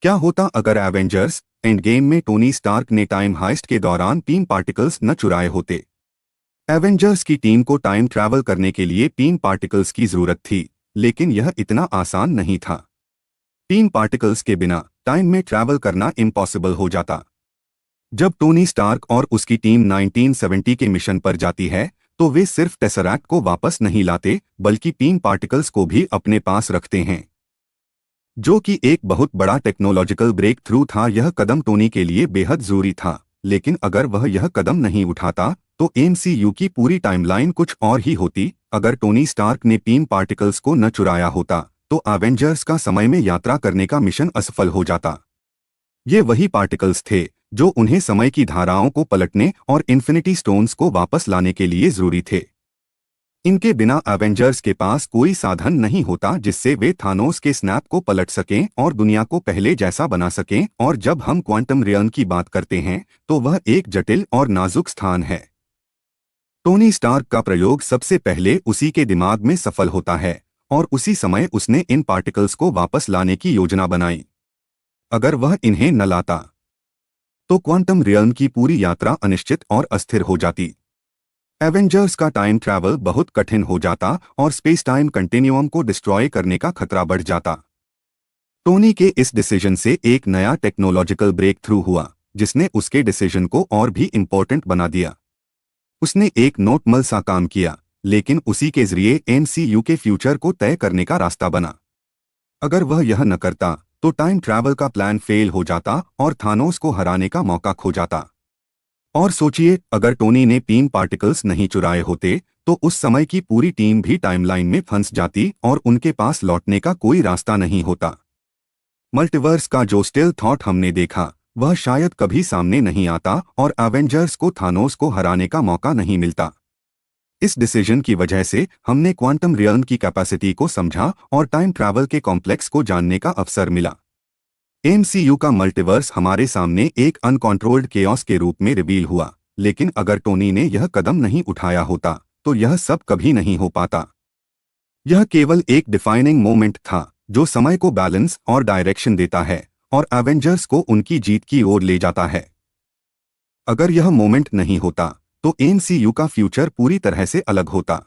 क्या होता अगर एवेंजर्स एंड गेम में टोनी स्टार्क ने टाइम हाइस्ट के दौरान पीम पार्टिकल्स न चुराए होते? एवेंजर्स की टीम को टाइम ट्रैवल करने के लिए पीम पार्टिकल्स की जरूरत थी, लेकिन यह इतना आसान नहीं था। पीम पार्टिकल्स के बिना टाइम में ट्रैवल करना इम्पॉसिबल हो जाता। जब टोनी स्टार्क और उसकी टीम 1970 के मिशन पर जाती है, तो वे सिर्फ टेसरैक्ट को वापस नहीं लाते, बल्कि पीम पार्टिकल्स को भी अपने पास रखते हैं, जो कि एक बहुत बड़ा टेक्नोलॉजिकल ब्रेक थ्रू था। यह कदम टोनी के लिए बेहद जरूरी था, लेकिन अगर वह यह कदम नहीं उठाता तो एमसीयू की पूरी टाइमलाइन कुछ और ही होती। अगर टोनी स्टार्क ने पीम पार्टिकल्स को न चुराया होता तो एवेंजर्स का समय में यात्रा करने का मिशन असफल हो जाता। ये वही पार्टिकल्स थे जो उन्हें समय की धाराओं को पलटने और इन्फिनिटी स्टोन्स को वापस लाने के लिए जरूरी थे। इनके बिना एवेंजर्स के पास कोई साधन नहीं होता जिससे वे थानोस के स्नैप को पलट सकें और दुनिया को पहले जैसा बना सकें। और जब हम क्वांटम रियल्म की बात करते हैं तो वह एक जटिल और नाजुक स्थान है। टोनी स्टार्क का प्रयोग सबसे पहले उसी के दिमाग में सफल होता है और उसी समय उसने इन पार्टिकल्स को वापस लाने की योजना बनाई। अगर वह इन्हें न लाता तो क्वांटम रियल्म की पूरी यात्रा अनिश्चित और अस्थिर हो जाती। एवेंजर्स का टाइम ट्रैवल बहुत कठिन हो जाता और स्पेस टाइम कंटिन्यूअम को डिस्ट्रॉय करने का खतरा बढ़ जाता। टोनी के इस डिसीजन से एक नया टेक्नोलॉजिकल ब्रेक थ्रू हुआ, जिसने उसके डिसीजन को और भी इम्पोर्टेंट बना दिया। उसने एक नोटमल सा काम किया, लेकिन उसी के जरिए एमसीयू के फ्यूचर को तय करने का रास्ता बना। अगर वह यह न करता तो टाइम ट्रैवल का प्लान फेल हो जाता और थानोस को हराने का मौका खो जाता। और सोचिए, अगर टोनी ने पीम पार्टिकल्स नहीं चुराए होते तो उस समय की पूरी टीम भी टाइमलाइन में फंस जाती और उनके पास लौटने का कोई रास्ता नहीं होता। मल्टीवर्स का जो स्टिल थॉट हमने देखा वह शायद कभी सामने नहीं आता और एवेंजर्स को थानोस को हराने का मौका नहीं मिलता। इस डिसीजन की वजह से हमने क्वांटम रियल्म की कैपेसिटी को समझा और टाइम ट्रैवल के कॉम्प्लेक्स को जानने का अवसर मिला। एमसीयू का मल्टीवर्स हमारे सामने एक अनकंट्रोल्ड केओस के रूप में रिवील हुआ, लेकिन अगर टोनी ने यह कदम नहीं उठाया होता तो यह सब कभी नहीं हो पाता। यह केवल एक डिफाइनिंग मोमेंट था जो समय को बैलेंस और डायरेक्शन देता है और एवेंजर्स को उनकी जीत की ओर ले जाता है। अगर यह मोमेंट नहीं होता तो एमसीयू का फ्यूचर पूरी तरह से अलग होता।